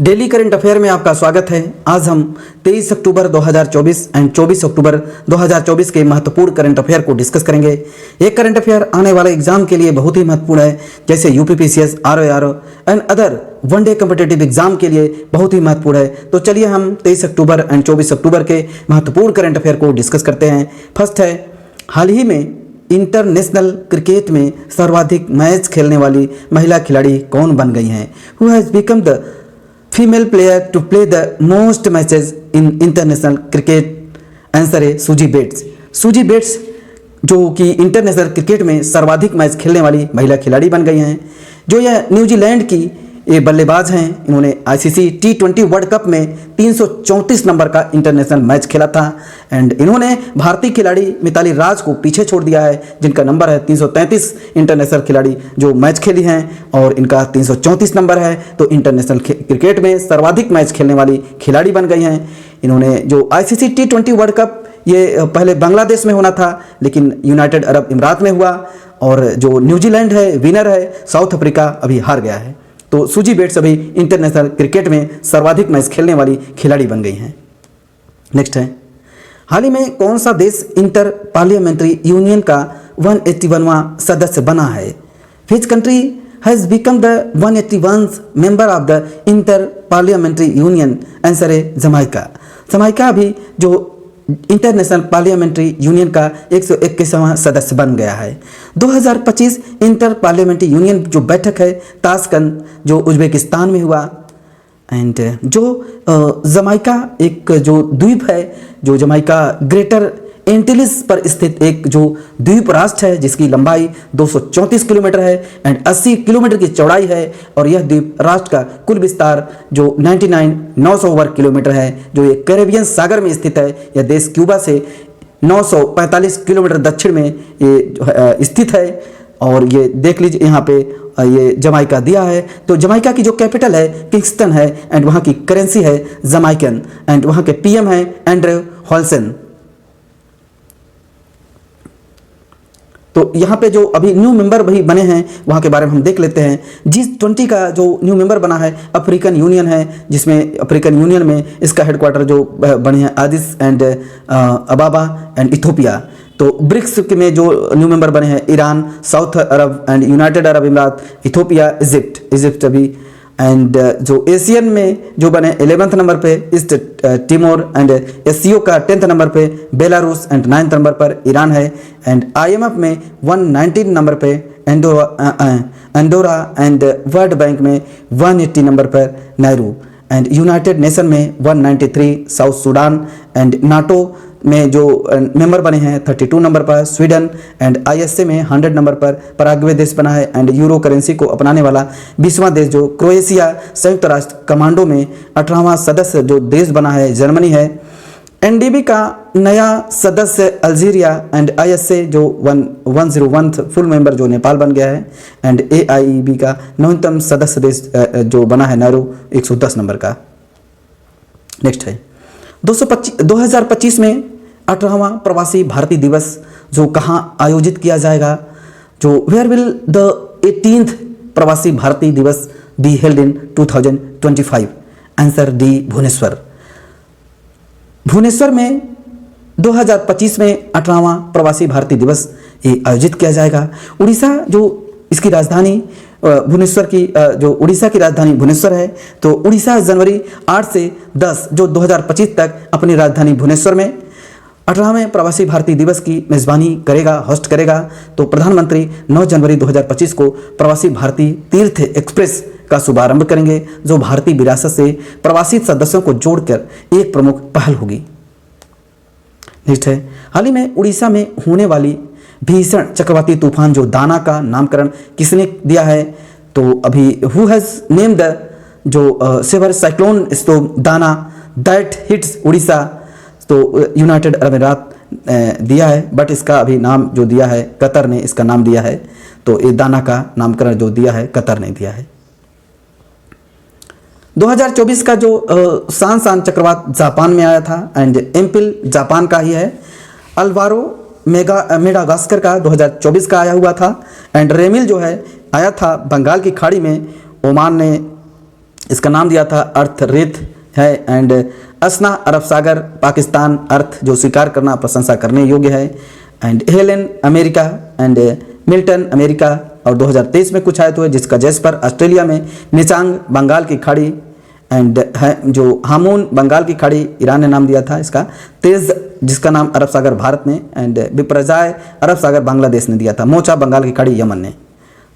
Daily current affair में आपका स्वागत है। आज हम 23 अक्टूबर 2024 एंड 24 अक्टूबर 2024 के महत्वपूर्ण करंट अफेयर को डिस्कस करेंगे। ये करंट अफेयर आने वाले एग्जाम के लिए बहुत ही महत्वपूर्ण है, जैसे UPPCS, RORO and other one day competitive exam के लिए बहुत ही महत्वपूर्ण है। तो चलिए हम 23 अक्टूबर एंड 24 अक्टूबर के महत्वपूर्ण करंट अफेयर को डिस्कस करते हैं। फर्स्ट है, हाल ही में इंटरनेशनल क्रिकेट में सर्वाधिक मैच खेलने वाली महिला खिलाड़ी कौन बन गई हैं? Who has become the female player to play the most matches in international cricket? Answer है सूजी बेट्स। सूजी बेट्स जो कि इंटरनेशनल क्रिकेट में सर्वाधिक मैच खेलने वाली महिला खिलाड़ी बन गई हैं। जो यह न्यूजीलैंड की ये बल्लेबाज हैं। इन्होंने आईसीसी T20 वर्ल्ड कप में 334 नंबर का इंटरनेशनल मैच खेला था एंड इन्होंने भारतीय खिलाड़ी मिताली राज को पीछे छोड़ दिया है, जिनका नंबर है 333 इंटरनेशनल खिलाड़ी जो मैच खेली हैं और इनका 334 नंबर है। तो इंटरनेशनल क्रिकेट में सर्वाधिक मैच खेलने वाली खिलाड़ी बन गई हैं। इन्होंने जो आईसीसी T20 वर्ल्ड कप ये पहले बांग्लादेश में होना था, लेकिन यूनाइटेड अरब अमीरात में हुआ और जो न्यूजीलैंड है विनर है, साउथ अफ्रीका अभी हार गया है। तो सूजी बेट्स अभी इंटरनेशनल क्रिकेट में सर्वाधिक मैच खेलने वाली खिलाड़ी बन गई हैं। नेक्स्ट है, हाल ही में कौन सा देश इंटर पार्लियामेंट्री यूनियन का 181वां सदस्य बना है? Which country has become the 181th member of the inter parliamentary union? Answer है जमाइका। जमाइका अभी जो इंटरनेशनल पार्लियामेंट्री यूनियन का 121वां सदस्य बन गया है। 2025 इंटर पार्लियामेंट्री यूनियन जो बैठक है ताशकंद जो उज्बेकिस्तान में हुआ एंड जो जमाइका एक जो द्वीप है, जो जमाइका ग्रेटर एंटिलिस पर स्थित एक जो द्वीप राष्ट्र है जिसकी लंबाई 234 किलोमीटर है एंड 80 किलोमीटर की चौड़ाई है और यह द्वीप राष्ट्र का कुल विस्तार जो 900 वर्ग किलोमीटर है, जो ये कैरेबियन सागर में स्थित है। यह देश क्यूबा से 945 किलोमीटर दक्षिण में ये स्थित है और ये देख लीजिए यहाँ पे ये जमाइका दिया है। तो जमाइका की जो कैपिटल है किंगस्टन है एंड वहाँ की करेंसी है जमाइकन एंड वहाँ के पीएम है एंड्रे हॉल्सन। तो यहाँ पे जो अभी न्यू मेंबर भी बने हैं वहाँ के बारे में हम देख लेते हैं। G20 का जो न्यू मेंबर बना है अफ्रीकन यूनियन है, जिसमें अफ्रीकन यूनियन में इसका हेडक्वार्टर जो बने हैं आदिस एंड अबाबा एंड इथोपिया। तो ब्रिक्स में जो न्यू मेंबर बने हैं Iran, south Arab and United Arab अमीरात, इथोपिया, इजिप्ट अभी एंड जो एशियन में जो बने 11th नंबर पे ईस्ट टिमोर एंड एससीओ का 10th नंबर पे बेलारूस एंड 9th नंबर पर ईरान है एंड आईएमएफ में 119 नंबर पे एंडोरा एंड वर्ल्ड बैंक में 180 नंबर पर नायरू एंड यूनाइटेड नेशन में 193 साउथ सूडान एंड नाटो में जो मेंबर बने हैं 32 नंबर पर स्वीडन एंड आईएसए में 100 नंबर पर पराग्वे देश बना है एंड यूरो करेंसी को अपनाने वाला 20वां देश जो क्रोएशिया। संयुक्त राष्ट्र कमांडो में 18वां सदस्य जो देश बना है जर्मनी है। एनडीबी का नया सदस्य अल्जीरिया एंड आईएसए जो 101 फुल मेंबर जो नेपाल बन गया है एंड एआईबी का नवीनतम सदस्य देश जो बना है नायरू 110 नंबर का। नेक्स्ट है 2025 में 18वां प्रवासी भारतीय दिवस जो कहाँ आयोजित किया जाएगा? जो where will the 18th Pravasi Bharatiya Divas be held in 2025? Answer D Bhubaneswar. Bhubaneswar में 2025 में 18वां प्रवासी भारतीय दिवस ये आयोजित किया जाएगा। उड़ीसा जो इसकी राजधानी भुवनेश्वर की जो उड़ीसा की राजधानी भुवनेश्वर है, तो उड़ीसा जनवरी 8 से 10 जो 2025 तक अपनी राजधानी भुवनेश्वर में 18वें प्रवासी भारतीय दिवस की मेज़बानी करेगा, होस्ट करेगा। तो प्रधानमंत्री 9 जनवरी 2025 को प्रवासी भारतीय तीर्थ एक्सप्रेस का शुभारंभ करेंगे, जो भारतीय विरासत से प्रवासी सदस्यों को जोड़कर एक प्रमुख पहल होगी। नेक्स्ट है, हाल ही में उड़ीसा में होने वाली भीषण चक्रवाती तूफान जो दाना का नामकरण किसने दिया है? तो अभी हु हैज़ नेम द जो सेवर साइक्लोन स्टॉर्म दाना दैट हिट्स उड़ीसा? तो यूनाइटेड अरब अमीरात दिया है, बट इसका अभी नाम जो दिया है कतर ने इसका नाम दिया है। तो ये दाना का नामकरण जो दिया है कतर ने दिया है। 2024 का जो सान चक्रवात जापान में आया था एंड एम्पिल जापान का ही है। अल्वारो मेडागास्कर का 2024 का आया हुआ था एंड रेमिल जो है आया था बंगाल की खाड़ी में। ओमान ने इसका नाम दिया था अर्थ रेत है। एंड असना अरब सागर पाकिस्तान अर्थ जो स्वीकार करना प्रशंसा करने योग्य है। And Helen America and Milton America. और 2023 में कुछ आए तो है जिसका जेस्पर ऑस्ट्रेलिया में, निचांग बंगाल की खाड़ी एंड है जो हामून बंगाल की खाड़ी ईरान ने नाम दिया था इसका। तेज जिसका नाम अरब सागर भारत ने। एंड विप्रजाय अरब सागर बांग्लादेश ने दिया था। मोचा बंगाल की खाड़ी यमन ने।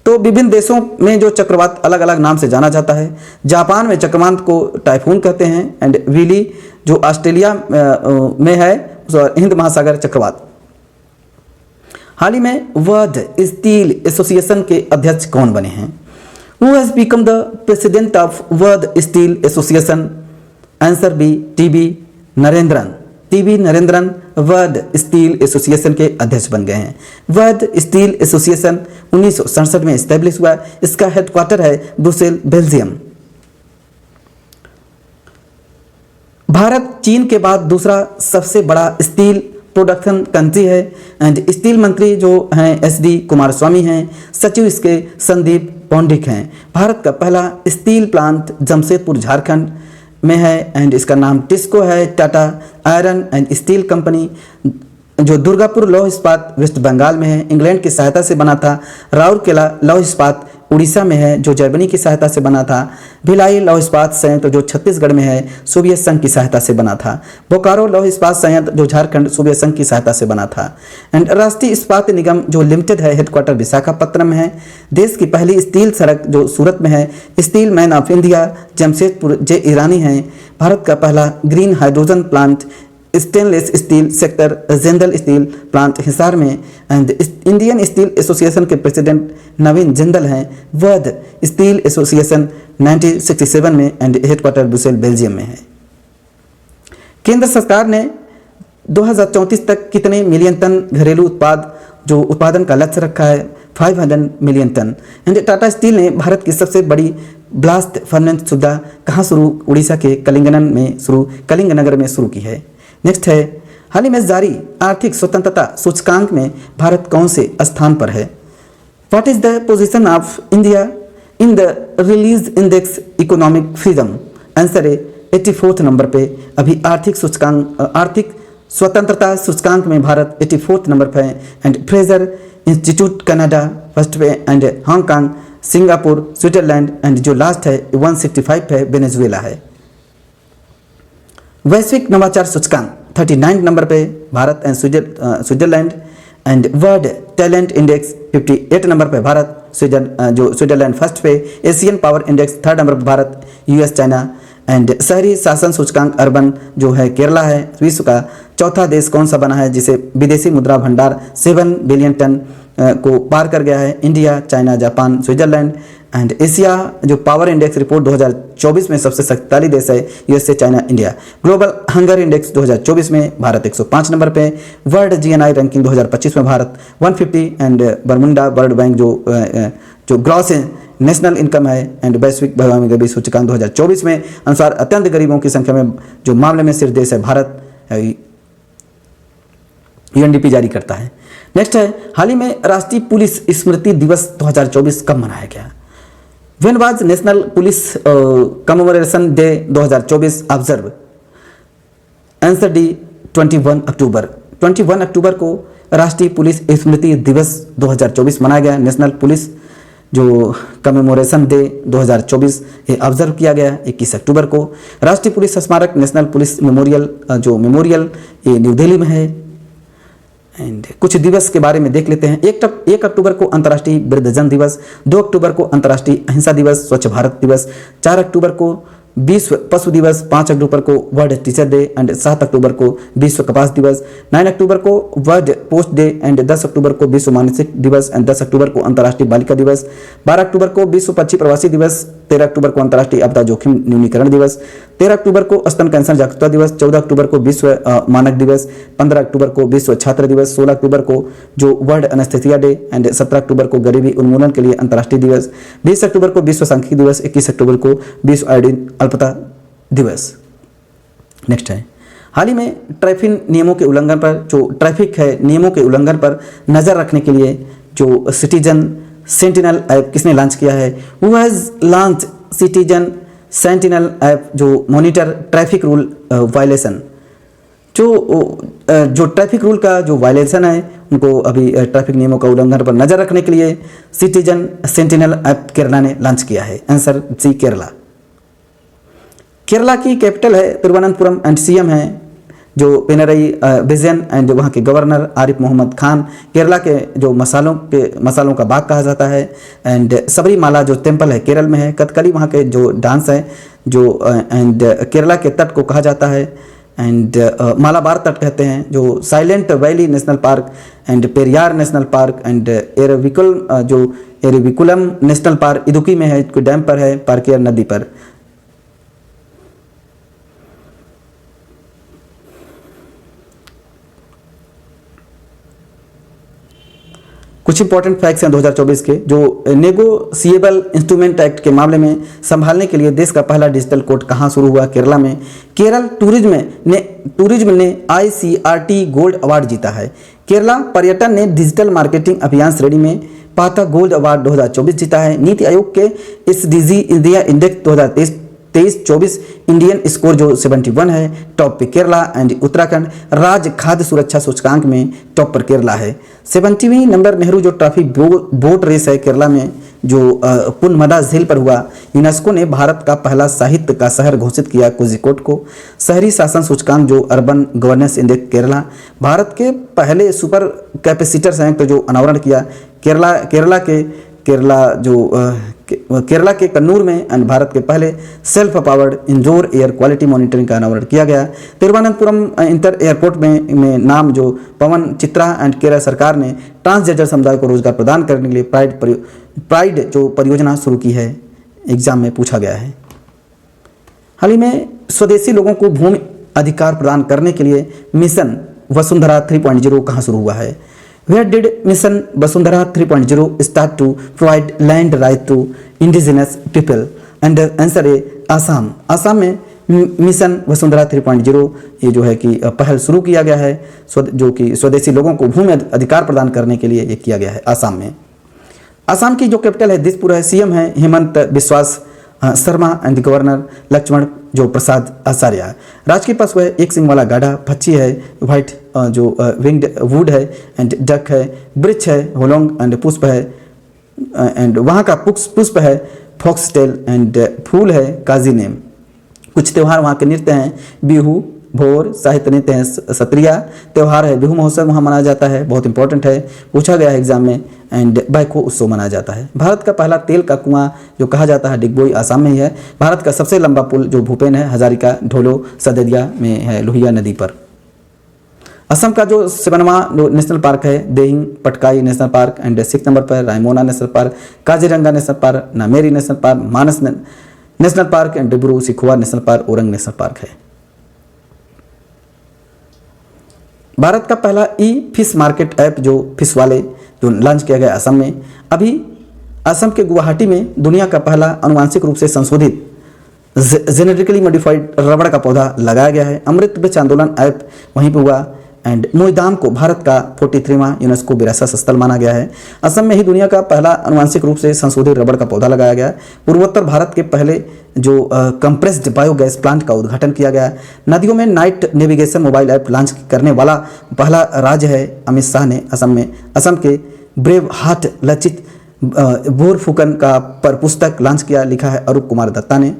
तो विभिन्न देशों में जो चक्रवात अलग अलग नाम से जाना जाता है। जापान में चक्रवात को टाइफून कहते हैं। एंड विली जो ऑस्ट्रेलिया में है हिंद महासागर चक्रवात। हाल ही में वर्ल्ड स्टील एसोसिएशन के अध्यक्ष कौन बने हैं? Who has become the president of World Steel Association? Answer B T V Narendran. T V Narendran world steel association के अध्यक्ष बन गए हैं। वर्ल्ड स्टील एसोसिएशन 1967 में स्टैब्लिश हुआ। इसका हेडक्वार्टर है ब्रुसेल, बेल्जियम। भारत चीन के बाद दूसरा सबसे बड़ा स्टील प्रोडक्शन कंट्री है। एंड स्टील मंत्री जो हैं SD कुमारस्वामी हैं। सचिव इसके संदीप पौंडिक हैं। भारत का पहला स्टील प्लांट जमशेदपुर झारखंड में है। एंड इसका नाम टिस्को है। Tata iron and steel company जो दुर्गापुर लौह इस्पात वेस्ट बंगाल में है, इंग्लैंड की सहायता से बना था। राउरकेला लौह इस्पात उड़ीसा में है जो जर्मनी की सहायता से बना था। भिलाई लौह इस्पात संयंत्र जो छत्तीसगढ़ में है सोवियत संघ की सहायता से बना था। बोकारो लौह इस्पात संयंत्र जो झारखंड सोवियत संघ की सहायता से बना था। एंड राष्ट्रीय इस्पात निगम जो लिमिटेड है हेडक्वार्टर विशाखापत्तनम में है। देश की पहली स्टील सड़क जो सूरत में है। Steel man of India Jamshedpur J Irani हैं। भारत का पहला green hydrogen plant stainless steel sector Jindal steel plant Hisar में। एंड इंडियन स्टील एसोसिएशन के प्रेसिडेंट नवीन जिंदल हैं। वर्ल्ड स्टील एसोसिएशन 1967 में एंड हेडक्वार्टर ब्रुसेल, बेल्जियम में है। केंद्र सरकार ने 2034 तक कितने मिलियन टन घरेलू उत्पाद जो उत्पादन का लक्ष्य रखा है? 500 million tonne. And Tata steel ने भारत की सबसे बड़ी ब्लास्ट फर्नेस सुविधा कहाँ शुरू? उड़ीसा के कलिंगनगर में शुरू की है। नेक्स्ट है हाल ही में जारी आर्थिक स्वतंत्रता सूचकांक में भारत कौन से स्थान पर है? What is the position of India in the release index economic freedom? Answer है 84 नंबर पे। अभी आर्थिक स्वतंत्रता सूचकांक में भारत 84 नंबर पे है। And Fraser institute Canada first पे। And Hong Kong, Singapore, Switzerland and जो लास्ट है 165 है वेनेजुएला है। वैश्विक नवाचार सूचकांक 39 नंबर पे Bharat and Switzerland. And world talent index 58 number पे भारत, स्विट्जरलैंड फर्स्ट पे। Asian power index 3rd number पे भारत, US चाइना। एंड शहरी शासन सूचकांक अर्बन जो है केरला है। विश्व का चौथा देश कौन सा बना है जिसे विदेशी मुद्रा भंडार 7 बिलियन टन को पार कर गया है? India, China, Japan, Switzerland. And Asia जो पावर इंडेक्स रिपोर्ट 2024 में सबसे शक्तिशाली देश है USA, China, India. Global hunger index 2024 में भारत 105 नंबर पे। वर्ल्ड GNI रैंकिंग 2025 में Bharat 150। And Bermuda world bank जो ग्रॉस नेशनल इनकम है एंड वैश्विक गरीबी सूचकांक 2024 में अनुसार अत्यंत गरीबों की संख्या में जो मामले में शीर्ष देश है भारत, UNDP जारी करता है। नेक्स्ट है हाल ही में राष्ट्रीय पुलिस स्मृति दिवस 2024 कब मनाया गया? When was national police commemoration day 2024 observe? Answer D 21 अक्टूबर। 21 अक्टूबर को राष्ट्रीय पुलिस स्मृति दिवस 2024 मनाया गया। नेशनल पुलिस जो कमेमोरेशन डे 2024 ये ऑब्जर्व किया गया 21 अक्टूबर को। राष्ट्रीय पुलिस स्मारक नेशनल पुलिस मेमोरियल ये न्यू दिल्ली में है। एंड कुछ दिवस के बारे में देख लेते हैं। 1 अक्टूबर को अंतर्राष्ट्रीय वृद्धजन दिवस, 2 अक्टूबर को अंतर्राष्ट्रीय अहिंसा दिवस, स्वच्छ भारत दिवस, 4 अक्टूबर को विश्व पशु दिवस, 5 अक्टूबर को वर्ल्ड टीचर डे एंड 7 अक्टूबर को विश्व कपास दिवस, 9 अक्टूबर को वर्ल्ड पोस्ट डे एंड 10 अक्टूबर को विश्व मानसिक दिवस एंड 10 अक्टूबर को अंतर्राष्ट्रीय बालिका दिवस, 12 अक्टूबर को विश्व पक्षी प्रवासी दिवस, 13 अक्टूबर को अंतर्राष्ट्रीय आपदा जोखिम न्यूनीकरण दिवस, 13 अक्टूबर को स्तन कैंसर जागरूकता दिवस, 14 अक्टूबर को विश्व मानक दिवस, 15 अक्टूबर को विश्व छात्र दिवस, 16 अक्टूबर को जो वर्ल्ड एनेस्थेसिया डे एंड 17 अक्टूबर को गरीबी उन्मूलन के लिए अंतर्राष्ट्रीय दिवस, 20 अक्टूबर को विश्व सांख्यिकी दिवस, 21 अक्टूबर को विश्व आयोडीन अल्पता दिवस। नेक्स्ट है हाल ही में ट्रैफिक नियमों के उल्लंघन पर जो ट्रैफिक है नियमों के उल्लंघन पर नजर रखने के लिए जो सिटीजन सेंटिनल ऐप किसने लॉन्च किया है? Who has launch citizen sentinel app जो मॉनिटर ट्रैफिक रूल वायलेशन, जो ट्रैफिक रूल का जो वायलेशन है उनको अभी ट्रैफिक नियमों का उल्लंघन पर नजर रखने के लिए सिटीजन सेंटिनल ऐप केरला ने लॉन्च किया है। Answer C Kerala. केरला की कैपिटल है तिरुवनंतपुरम एंड सीएम है जो पिनरई विजयन एंड वहाँ के गवर्नर आरिफ मोहम्मद खान। केरला के जो मसालों का बाग कहा जाता है एंड सबरीमाला जो टेम्पल है केरल में है। कथकली वहाँ के जो डांस है जो एंड केरला के तट को कहा जाता है एंड मालाबार तट कहते हैं। जो silent valley national park and Periyar national park and Eravikulam national park Idukki में है, डैम पर है, पार्कियर नदी पर। कुछ इंपॉर्टेंट फैक्ट्स हैं 2024 के। जो नेगोशिएबल इंस्ट्रूमेंट एक्ट के मामले में संभालने के लिए देश का पहला डिजिटल कोर्ट कहाँ शुरू हुआ? केरला में। केरल टूरिज्म ने ICRT गोल्ड अवार्ड जीता है। केरला पर्यटन ने डिजिटल मार्केटिंग अभियान श्रेणी में पाता गोल्ड अवार्ड 2024 जीता है। नीति आयोग के SDG India index 2023-24 Indian score जो 71 है, टॉप पे केरला एंड उत्तराखंड। राज्य खाद्य सुरक्षा सूचकांक में टॉप पर केरला है। 70वीं नंबर नेहरू जो ट्रॉफी बोट रेस है केरला में जो पुनमदा झील पर हुआ। यूनेस्को ने भारत का पहला साहित्य का शहर घोषित किया कोझिकोड को। शहरी शासन सूचकांक जो urban governance index Kerala. Bharat के पहले सुपर कैपेसिटर संयंत्र जो अनावरण किया केरला के कन्नूर में एंड भारत के पहले self powered indoor air quality monitoring का अनावरण किया गया। तिरुवनंतपुरम इंटर एयरपोर्ट में नाम जो पवन चित्रा एंड केरल सरकार ने ट्रांसजेंडर समुदाय को रोजगार प्रदान करने के लिए प्राइड जो परियोजना शुरू की है, एग्जाम में पूछा गया है। हाल ही में स्वदेशी लोगों को भूमि अधिकार प्रदान करने के लिए मिशन वसुंधरा 3.0 कहाँ शुरू हुआ है? Where did Mission Vasundhara 3.0 start to provide land right to indigenous people? And answer है आसाम। आसाम में मिशन वसुंधरा 3.0 ये जो है कि पहल शुरू किया गया है जो कि स्वदेशी लोगों को भूमि अधिकार प्रदान करने के लिए ये किया गया है आसाम में। आसाम की जो कैपिटल है दिसपुर है। सीएम है हेमंत बिस्वास शर्मा एंड गवर्नर लक्ष्मण जो प्रसाद आचार्य। राज्य के पास वह एक सिंग वाला गाढ़ा, पक्षी है व्हाइट जो विंग्ड वुड है एंड डक है, वृक्ष है होलोंग एंड पुष्प है एंड वहाँ का पुष्प है फॉक्सटेल एंड फूल है काजी नेम। कुछ त्यौहार वहाँ के नृत्य हैं बिहू, भोर, साहित्य नृत्य हैं सत्रिया। त्यौहार है बिहू महोत्सव वहाँ मनाया जाता है, बहुत इंपॉर्टेंट है, पूछा गया है एग्जाम में। एंड बैको उत्सव मनाया जाता है। भारत का पहला तेल का कुआं जो कहा जाता है डिगबोई आसाम में ही है। भारत का सबसे लंबा पुल जो भूपेन है हजारिका ढोलो सदेदिया में है लोहिया नदी पर। असम का जो 7वां जो नेशनल पार्क है Dehing Patkai national park and 6 number पर Raimona national park, Kaziranga national park, Nameri national park, Manas national park and Dibru Saikhowa national park, Orang national park है। भारत का पहला फिश मार्केट ऐप जो फिश वाले जो लॉन्च किया गया असम में। अभी असम के गुवाहाटी में दुनिया का पहला अनुवांशिक रूप से संशोधित जेनेटिकली मॉडिफाइड रबड़ का पौधा लगाया गया है। अमृत वृक्ष आंदोलन ऐप वहीं पर हुआ एंड मोईदाम को भारत का 43वां यूनेस्को विरासत स्थल माना गया है। असम में ही दुनिया का पहला अनुवांशिक रूप से संशोधित रबड़ का पौधा लगाया गया। पूर्वोत्तर भारत के पहले जो कंप्रेस्ड बायोगैस प्लांट का उद्घाटन किया गया। नदियों में night navigation mobile app launch करने वाला पहला राज्य है अमित शाह ने असम में। असम के ब्रेव हार्ट लचित बोरफुकन का पर पुस्तक लॉन्च किया, लिखा है अरूप कुमार दत्ता ने।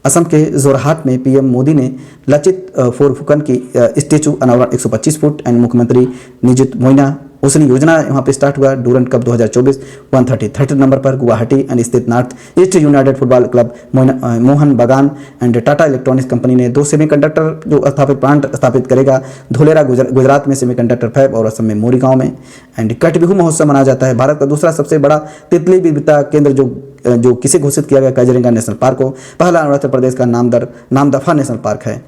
असम के जोरहाट में पीएम मोदी ने लचित बोरफुकन की स्टेचू अनावरण 125 फुट एंड मुख्यमंत्री निजुत मोइना उसने योजना वहाँ पे स्टार्ट हुआ। डूरंट कप 2024 133 नंबर पर गुवाहाटी एंड स्थित north east United football club Mohan बागान एंड टाटा इलेक्ट्रॉनिक्स कंपनी ने 2 सेमीकंडक्टर जो प्लांट स्थापित करेगा। धोलेरा गुजरात में सेमीकंडक्टर फैब और असम में मोरीगांव में। एंड कट बिहू महोत्सव मनाया जाता है। भारत का दूसरा सबसे बड़ा तितली विविधता केंद्र जो किसे घोषित किया गया काजीरंगा नेशनल पार्क को। पहला अरुणाचल प्रदेश का नामदफा नेशनल पार्क है।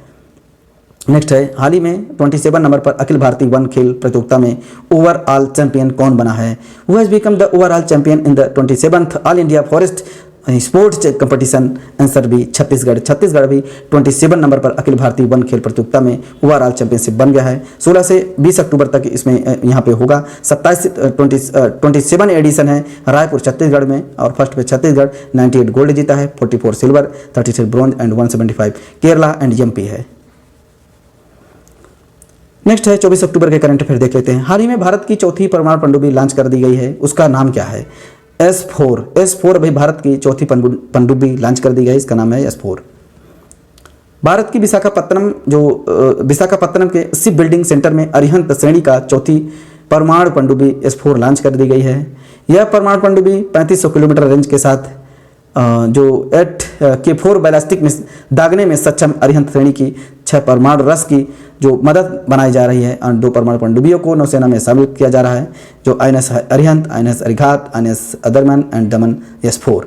नेक्स्ट है हाल ही में 27 नंबर पर अखिल भारतीय वन खेल प्रतियोगिता में ओवरऑल चैंपियन कौन बना है? Who has become the overall champion in the 27th all India forest sports competition answer B Chhattisgarh भी 27 नंबर पर अखिल भारतीय वन खेल प्रतियोगिता में ओवरऑल चैंपियनशिप बन गया है। 16 से 20 अक्टूबर तक इसमें यहाँ पे होगा। 27 एडिशन है रायपुर छत्तीसगढ़ में, और फर्स्ट पे छत्तीसगढ़ 98 गोल्ड जीता है, 44 silver, 36 bronze and 175 Kerala and MP है। नेक्स्ट है 24 अक्टूबर के करंट अफेयर देख लेते हैं। हाल ही में भारत की चौथी परमाणु पनडुब्बी लॉन्च कर दी गई है, उसका नाम क्या है? S4 भाई भारत की चौथी पनडुब्बी लॉन्च कर दी गई, इसका नाम है S4। भारत की विशाखापत्तनम के शिप बिल्डिंग सेंटर में अरिहंत श्रेणी का चौथी परमाणु पनडुब्बी S4 लॉन्च कर दी गई है। यह परमाणु पनडुब्बी 3500 किलोमीटर रेंज के साथ जो 8K4 बैलिस्टिक में दागने में सक्षम अरिहंत श्रेणी की 6 परमाणु रस की जो मदद बनाई जा रही है, और 2 परमाणु पनडुब्बियों को नौसेना में शामिल किया जा रहा है, जो INS Arihant, INS Arighaat, INS अदरमन एंड दमन S4।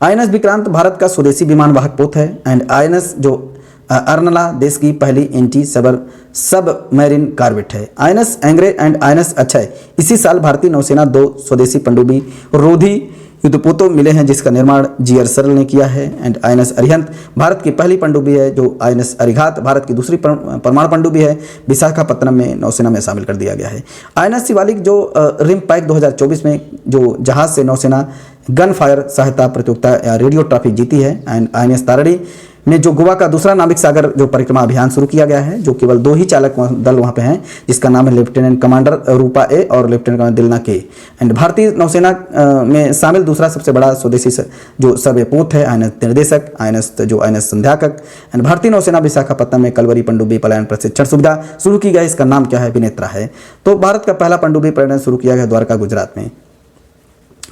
INS विक्रांत भारत का स्वदेशी विमान वाहक पोत है, एंड INS जो अर्नला देश की पहली एंटी सबमरीन कॉर्वेट है। INS Angre and INS Akshay इसी साल भारतीय नौसेना 2 स्वदेशी पनडुब्बी रोधी युद्धपोतों मिले हैं, जिसका निर्माण GR सरल ने किया है। एंड INS अरिहंत भारत की पहली पनडुब्बी है, जो INS अरिघात भारत की दूसरी परमाणु पनडुब्बी है, विशाखापत्तनम में नौसेना में शामिल कर दिया गया है। INS शिवालिक जो रिम पैक 2024 में जो जहाज से नौसेना गन फायर सहायता प्रतियोगिता या रेडियो ट्रॉफी जीती है। एंड INS तारणी में जो गोवा का दूसरा नाविक सागर जो परिक्रमा अभियान शुरू किया गया है, जो केवल 2 ही चालक दल वहाँ पे हैं, जिसका नाम है लेफ्टिनेंट कमांडर रूपा ए और लेफ्टिनेंट कमांडर दिलना के। एंड भारतीय नौसेना में शामिल दूसरा सबसे बड़ा स्वदेशी जो सर्वेपोत है INS निर्देशक, INS संध्याकक। एंड भारतीय नौसेना विशाखापत्तनम में कलवरी पनडुब्बी पलायन प्रशिक्षण सुविधा शुरू की गई, इसका नाम क्या है? विनेत्रा है। तो भारत का पहला पनडुब्बी पर्यटन शुरू किया गया द्वारका गुजरात में।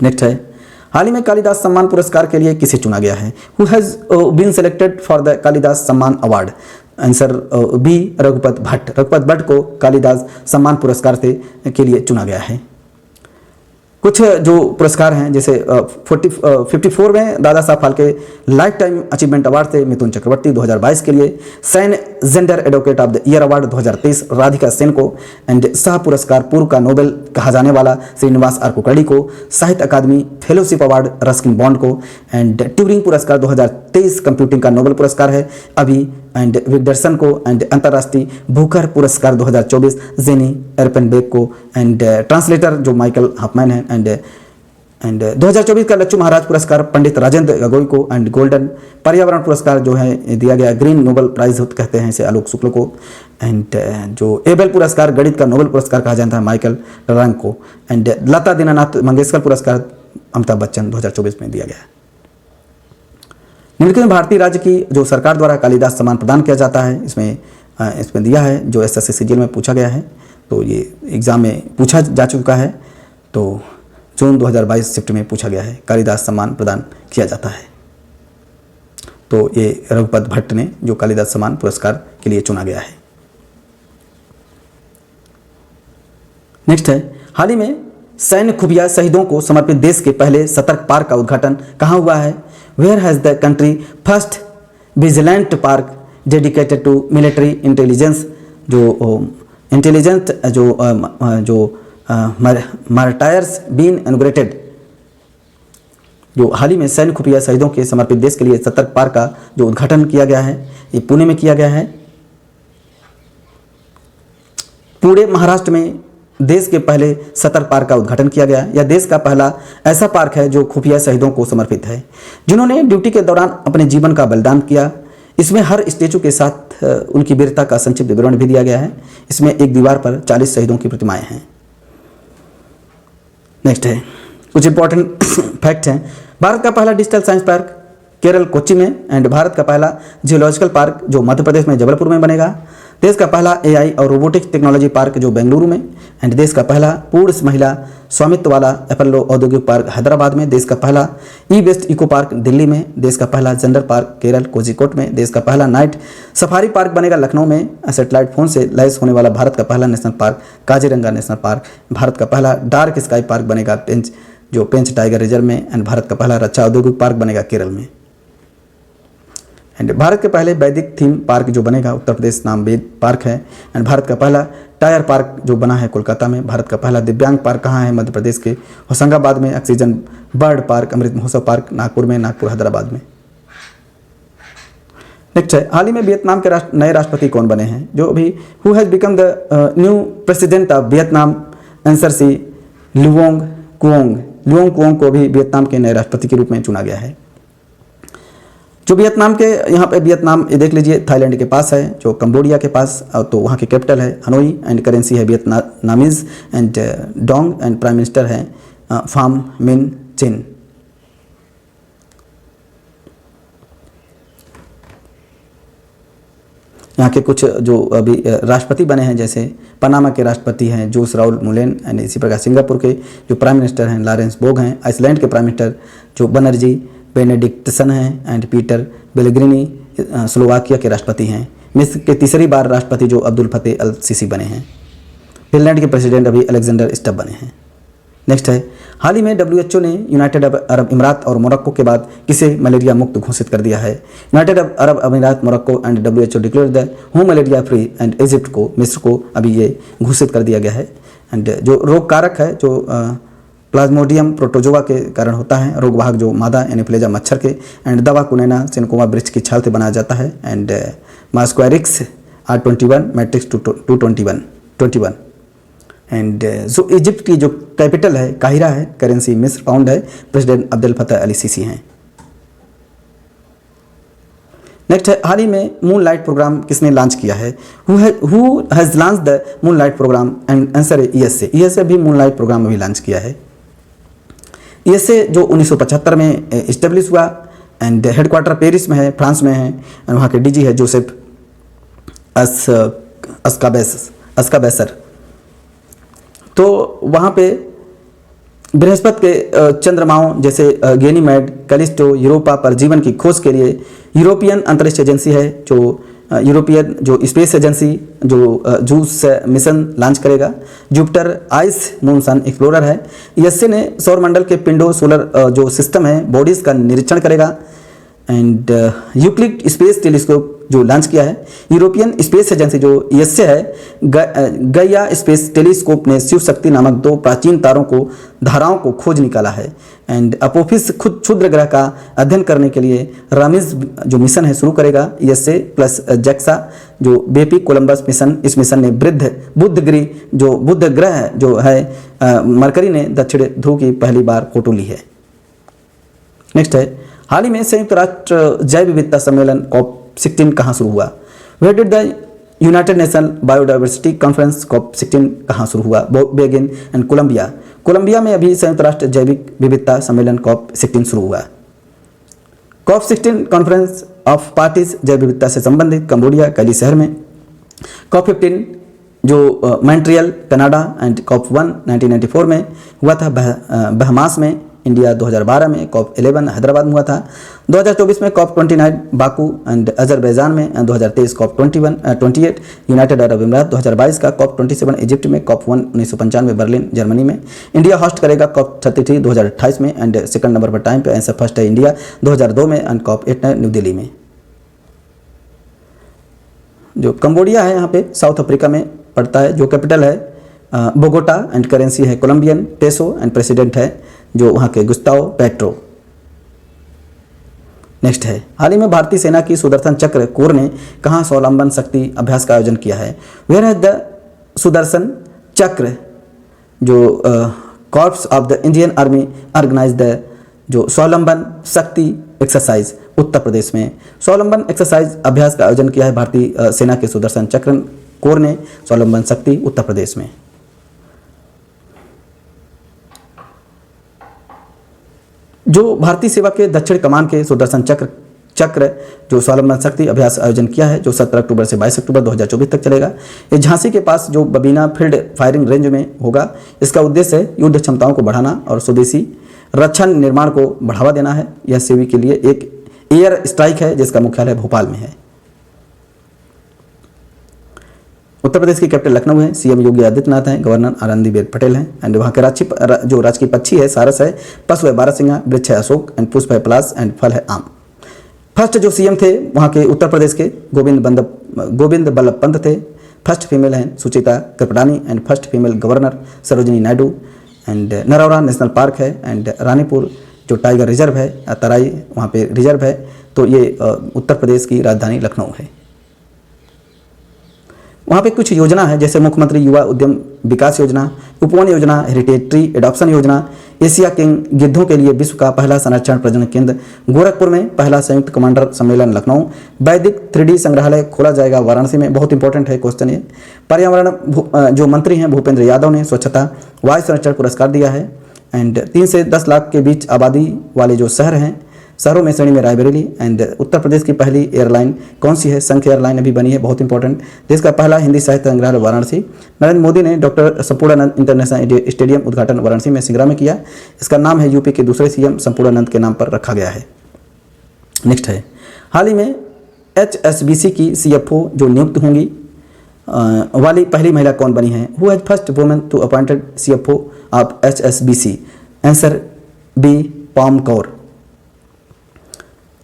नेक्स्ट है हाल ही में कालिदास सम्मान पुरस्कार के लिए किसे चुना गया है? Who has been selected for the Kalidas Samman award? Answer B Raghupat Bhatt को कालिदास सम्मान पुरस्कार के लिए चुना गया है। कुछ जो पुरस्कार हैं जैसे 54वें Dada Saheb Phalke lifetime achievement award थे मिथुन चक्रवर्ती 2022 के लिए, सैन gender advocate of the year award 2023 Radhika Sen को, एंड शाह पुरस्कार पूर्व का नोबेल कहा जाने वाला श्रीनिवास आर कुलकर्णी को, साहित्य अकादमी फेलोशिप अवार्ड रस्किन बॉन्ड को, एंड ट्यूरिंग पुरस्कार 2023 कंप्यूटिंग का नोबेल पुरस्कार है अभी एंड विगडरसन को, एंड अंतर्राष्ट्रीय बुकर पुरस्कार 2024 जेनी एरपेनबेक को, एंड ट्रांसलेटर जो माइकल हफमैन है, एंड 2024 का लच्चू महाराज पुरस्कार पंडित राजेंद्र गगोई को, एंड गोल्डन पर्यावरण पुरस्कार जो है दिया गया ग्रीन नोबेल प्राइज कहते हैं इसे आलोक शुक्ल को, एंड जो एबेल पुरस्कार गणित का नोबेल पुरस्कार कहा जाता है माइकल टरंग को, एंड लता दीनानाथ मंगेशकर पुरस्कार अमिताभ बच्चन 2024 में दिया गया है। निम्नलिखित में भारतीय राज्य की जो सरकार द्वारा कालिदास सम्मान प्रदान किया जाता है, इसमें दिया है जो SSC CGL में पूछा गया है, तो ये एग्जाम में पूछा जा चुका है, तो जून 2022 शिफ्ट में पूछा गया है कालिदास सम्मान प्रदान किया जाता है। तो ये रघुपत भट्ट ने जो कालिदास सम्मान पुरस्कार के लिए चुना गया है। नेक्स्ट है हाल ही में सैन्य खुफिया शहीदों को समर्पित देश के पहले सतर्क पार्क का उद्घाटन कहाँ हुआ है? Where has the country first vigilant park dedicated to military intelligence जो मार्टायर्स बीन इनॉग्रेटेड? जो हाल ही में सैन्य खुफिया शहीदों के समर्पित देश के लिए सतर्क पार्क का जो उद्घाटन किया गया है, ये पुणे में किया गया है। पुणे महाराष्ट्र में देश के पहले सतर्क पार्क का उद्घाटन किया गया। यह देश का पहला ऐसा पार्क है जो खुफिया शहीदों को समर्पित है, जिन्होंने ड्यूटी के दौरान अपने जीवन का बलिदान किया। इसमें हर स्टेचू के साथ उनकी वीरता का संक्षिप्त विवरण भी दिया गया है। इसमें एक दीवार पर 40 शहीदों की प्रतिमाएं हैं। नेक्स्ट है कुछ इंपॉर्टेंट फैक्ट हैं। भारत का पहला digital science park Kerala Kochi में, एंड भारत का पहला जियोलॉजिकल पार्क जो मध्य प्रदेश में जबलपुर में बनेगा। देश का पहला AI और रोबोटिक्स टेक्नोलॉजी पार्क जो बेंगलुरु में, एंड देश का पहला पूर्ण महिला स्वामित्व वाला एपोलो औद्योगिक पार्क हैदराबाद में। देश का पहला ई-वेस्ट इको पार्क दिल्ली में। देश का पहला जेंडर पार्क केरल कोझिकोड में। देश का पहला नाइट सफारी पार्क बनेगा लखनऊ में। सैटेलाइट फोन से लैस होने वाला भारत का पहला national park Kaziranga national park. Bharat का पहला डार्क स्काई पार्क बनेगा पेंच टाइगर रिजर्व में, एंड भारत का पहला रक्षा औद्योगिक पार्क बनेगा केरल में। एंड भारत के पहले वैदिक थीम पार्क जो बनेगा उत्तर प्रदेश नाम वेद पार्क है। एंड भारत का पहला टायर पार्क जो बना है कोलकाता में। भारत का पहला दिव्यांग पार्क कहाँ है? मध्य प्रदेश के होशंगाबाद में। Oxygen bird park Amrit Mahotsav park Nagpur में, नागपुर हैदराबाद में। नेक्स्ट है, हाल ही में वियतनाम के नए राष्ट्रपति कौन बने हैं? जो अभी who has become the new president of Vietnam? Answer C, Luong Cuong. Luong Cuong को भी वियतनाम के नए राष्ट्रपति के रूप में चुना गया है। जो वियतनाम के यहाँ पे वियतनाम ये देख लीजिए थाईलैंड के पास है, जो कंबोडिया के पास, तो वहाँ की कैपिटल है हनोई एंड करेंसी है Vietnamese and Dong and prime minister है फाम मिन चिन। यहाँ के कुछ जो अभी राष्ट्रपति बने हैं जैसे पनामा के राष्ट्रपति हैं जोस राउल मुलेन एंड इसी प्रकार सिंगापुर के जो प्राइम मिनिस्टर हैं लॉरेंस बोग हैं। आइसलैंड के प्राइम मिनिस्टर जो बनर्जी बेनेडिक्टसन हैं एंड पीटर बेलेग्रिनी स्लोवाकिया के राष्ट्रपति हैं। मिस्र के तीसरी बार राष्ट्रपति जो अब्दुल फतेह अल सीसी बने हैं। फिनलैंड के प्रेसिडेंट अभी अलेक्जेंडर स्टब बने हैं। नेक्स्ट है, हाल ही में WHO ने यूनाइटेड अरब अमीरात और मोरक्को के बाद किसे मलेरिया मुक्त घोषित कर दिया है? यूनाइटेड अरब अमीरात, Morocco and WHO declare the home malaria free and Egypt को, मिस्र को अभी ये घोषित कर दिया गया है। एंड जो रोग कारक है जो प्लाज्मोडियम प्रोटोजोआ के कारण होता है, रोगवाहक जो मादा एनोफिलेजा मच्छर के, एंड दवा कुनेना सिनकोमा वृक्ष की छाल से बनाया जाता है। एंड मास्क्वारिक्स R21 मैट्रिक्स 221 एंड जो इजिप्ट की जो कैपिटल है काहिरा है, करेंसी मिस्र पाउंड है, president Abdul Fattah Ali Sisi हैं। नेक्स्ट है, हाल ही में मून लाइट प्रोग्राम किसने लॉन्च किया है? Who has launch the moonlight programme? And answer है ईएसए। ईएसए भी मून लाइट प्रोग्राम अभी लॉन्च किया है। ईएसए जो 1975 में इस्टेब्लिश हुआ एंड हेडक्वार्टर पेरिस में है, फ्रांस में है। एंड वहाँ के डीजी है जोसेफ अस्काबेसर। तो वहाँ पे बृहस्पति के चंद्रमाओं जैसे गेनीमेड, कैलिस्टो, यूरोपा पर जीवन की खोज के लिए यूरोपियन अंतरिक्ष एजेंसी है जो यूरोपियन जो स्पेस एजेंसी जो जूस मिशन लॉन्च करेगा। जुपिटर आइस मून सन एक्सप्लोरर है। ईएसए ने सौरमंडल के पिंडों सोलर जो सिस्टम है बॉडीज़ का निरीक्षण करेगा। एंड यूक्लिड स्पेस टेलीस्कोप जो लॉन्च किया है। यूरोपियन स्पेस एजेंसी जो ईएसए है, गैया स्पेस टेलीस्कोप ने शिव शक्ति नामक 2 प्राचीन तारों को धाराओं को खोज निकाला है। एंड अपोफिस खुद क्षुद्र ग्रह का अध्ययन करने के लिए रामिस जो मिशन है शुरू करेगा। ईएसए प्लस जैक्सा जो बेपी कोलंबस मिशन, इस मिशन ने बुध ग्रह जो है मरकरी ने दक्षिण ध्रुव की पहली बार फोटो ली है। नेक्स्ट है, हाल ही में संयुक्त राष्ट्र जैव विविधता सम्मेलन COP16 कहाँ शुरू हुआ? Where did the United Nation biodiversity conference COP16 कहाँ शुरू हुआ? Begin and Colombia. कोलंबिया में अभी संयुक्त राष्ट्र जैविक विविधता सम्मेलन COP16 शुरू हुआ। COP16 कॉन्फ्रेंस ऑफ पार्टीज जैव विविधता से संबंधित कंबोडिया कैली शहर में। COP15 जो मॉन्ट्रियल कनाडा एंड COP1 1994 में हुआ था बहमास में। इंडिया 2012 में COP11 हैदराबाद में हुआ था। 2024 में COP29 बाकू एंड अजरबैजान में। 2023 COP28 यूनाइटेड अरब अमीरात। 2022 का COP27 इजिप्ट में। COP1 1995 बर्लिन जर्मनी में। इंडिया होस्ट करेगा COP33 2028 में। एंड सेकंड नंबर पर टाइम पे आंसर फर्स्ट है इंडिया 2002 में। एंड COP8 न्यू दिल्ली में। जो कंबोडिया है यहाँ पे साउथ अफ्रीका में पड़ता है, जो कैपिटल है बोगोटा एंड करेंसी है कोलंबियन पेसो एंड प्रेसिडेंट है जो वहाँ के गुस्ताओ पेट्रो। नेक्स्ट है, हाल ही में भारतीय सेना की सुदर्शन चक्र कोर ने कहाँ स्वावलंबन शक्ति अभ्यास का आयोजन किया है? Where has the Sudarshan Chakra जो corps of the Indian army organise the जो स्वावलंबन शक्ति एक्सरसाइज? उत्तर प्रदेश में। स्वावलंबन एक्सरसाइज अभ्यास का आयोजन किया है भारतीय सेना के सुदर्शन चक्र कोर ने स्वावलंबन शक्ति उत्तर प्रदेश में। जो भारतीय सेवा के दक्षिण कमान के सुदर्शन चक्र जो स्वावलंबन शक्ति अभ्यास आयोजन किया है जो 17 अक्टूबर से 22 अक्टूबर 2024 तक चलेगा। ये झांसी के पास जो बबीना फील्ड फायरिंग रेंज में होगा। इसका उद्देश्य है युद्ध क्षमताओं को बढ़ाना और स्वदेशी रक्षा निर्माण को बढ़ावा देना है। यह सेवी के लिए एक एयर स्ट्राइक है जिसका मुख्यालय भोपाल में है। उत्तर प्रदेश की कैपिटल लखनऊ है। सीएम योगी आदित्यनाथ हैं। गवर्नर आनंदीबेन पटेल हैं। एंड वहाँ के जो राजकीय पक्षी है सारस है। पशु है बारहसिंगा। वृक्ष है अशोक एंड पुष्प है पलाश एंड फल है आम। फर्स्ट जो सीएम थे वहाँ के उत्तर प्रदेश के गोविंद बल्लभ पंत थे। फर्स्ट फीमेल हैं Sucheta Kripalani and first female governor Sarojini Naidu. And Narora national park है एंड रानीपुर जो टाइगर रिजर्व है, तराई वहाँ पे रिजर्व है। तो ये उत्तर प्रदेश की राजधानी लखनऊ है। वहाँ पे कुछ योजना है जैसे मुख्यमंत्री युवा उद्यम विकास योजना, उपवन योजना, हेरिटेज ट्री एडॉप्शन योजना, एशिया किंग गिद्धों के लिए विश्व का पहला संरक्षण प्रजनन केंद्र गोरखपुर में, पहला संयुक्त कमांडर सम्मेलन लखनऊ, वैदिक 3D संग्रहालय खोला जाएगा वाराणसी में। बहुत इंपॉर्टेंट है क्वेश्चन ये। पर्यावरण जो मंत्री हैं भूपेंद्र यादव ने स्वच्छता वायु संरक्षण पुरस्कार दिया है। एंड 3 से 10 लाख के बीच आबादी वाले जो शहर हैं, शहरों में श्रेणी में रायबरेली। एंड उत्तर प्रदेश की पहली एयरलाइन कौन सी है? संघ एयरलाइन अभी बनी है, बहुत इंपॉर्टेंट। देश का पहला हिंदी साहित्य संग्रहालय वाराणसी। नरेंद्र मोदी ने डॉक्टर संपूर्णानंद इंटरनेशनल स्टेडियम उद्घाटन वाराणसी में सिंगरा में किया। इसका नाम है यूपी के दूसरे सीएम संपूर्णानंद के नाम पर रखा गया है। नेक्स्ट है, हाल ही में HSBC की CFO जो नियुक्त होंगी वाली पहली महिला कौन बनी है? Who has first women to appointed CFO of HSBC? Answer B, Pam Kaur.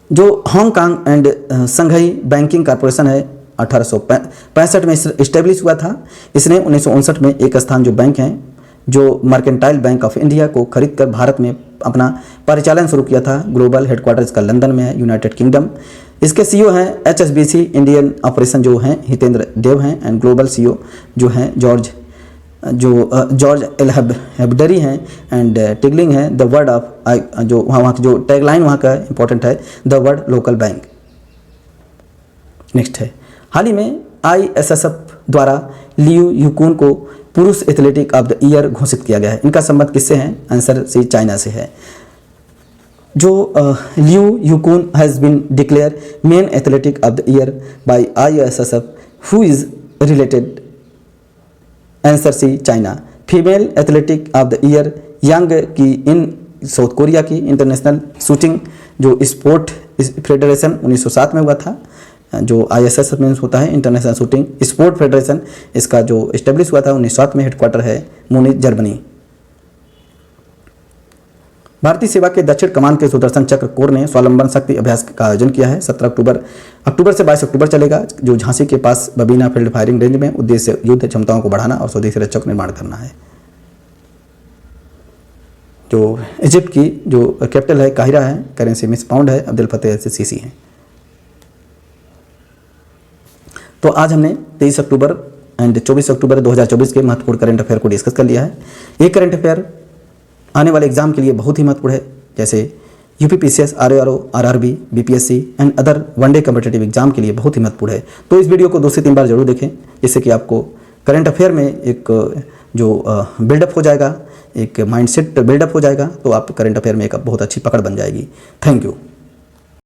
जो Hong Kong and Shanghai banking corporation है 1865 में इस्टेब्लिश हुआ था। इसने 1959 में एक स्थान जो बैंक हैं जो मर्केंटाइल बैंक ऑफ इंडिया को खरीदकर भारत में अपना परिचालन शुरू किया था। ग्लोबल हेडक्वार्टर इसका लंदन में है, यूनाइटेड किंगडम। इसके CEO हैं HSBC इंडियन ऑपरेशन जो हैं हितेंद्र देव हैं। एंड ग्लोबल CEO जो हैं जॉर्ज एल हेबडरी हैं। एंड टिगलिंग है द वर्ड ऑफ जो वहाँ की जो टैगलाइन वहाँ का इंपॉर्टेंट है, the word local bank. Next है, हाल ही में ISSF द्वारा लियू यूकून को पुरुष एथलेटिक ऑफ द ईयर घोषित किया गया है। इनका संबंध किससे है? आंसर सी, चाइना से है। जो Liu Yukun has been declare men athletic of the year by ISSF, who is related? Answer C, China. Female athletic of the year Yang की इन साउथ कोरिया की इंटरनेशनल शूटिंग जो sport federation 1907 में हुआ था। जो ISSF means होता है international shooting sport federation, इसका जो इस्टेब्लिश हुआ था 1907 में, हेडक्वार्टर है मूनिच जर्मनी। भारतीय सेवा के दक्षिण कमान के सुदर्शन चक्र कोर ने स्वावलंबन शक्ति अभ्यास का आयोजन किया है। 17 अक्टूबर से 22 अक्टूबर चलेगा, जो झांसी के पास बबीना फील्ड फायरिंग रेंज में। उद्देश्य युद्ध क्षमताओं को बढ़ाना और स्वदेशी रक्षक का निर्माण करना है। जो इजिप्ट की जो कैपिटल है काहिरा है, करेंसी मिस पाउंड है, अब्दुल फतेह सीसी है। तो आज हमने 23 अक्टूबर एंड 24 अक्टूबर 2024 के महत्वपूर्ण करंट अफेयर को डिस्कस कर लिया है। ये करंट अफेयर आने वाले एग्जाम के लिए बहुत ही महत्वपूर्ण है, जैसे UPPCS, RRO, RRB, BPSC and other one day competitive exam के लिए बहुत ही महत्वपूर्ण है। तो इस वीडियो को 2 से 3 बार जरूर देखें, जिससे कि आपको करंट अफेयर में एक जो बिल्डअप हो जाएगा, एक माइंडसेट बिल्डअप हो जाएगा, तो आप करंट अफेयर में एक बहुत अच्छी पकड़ बन जाएगी। Thank you.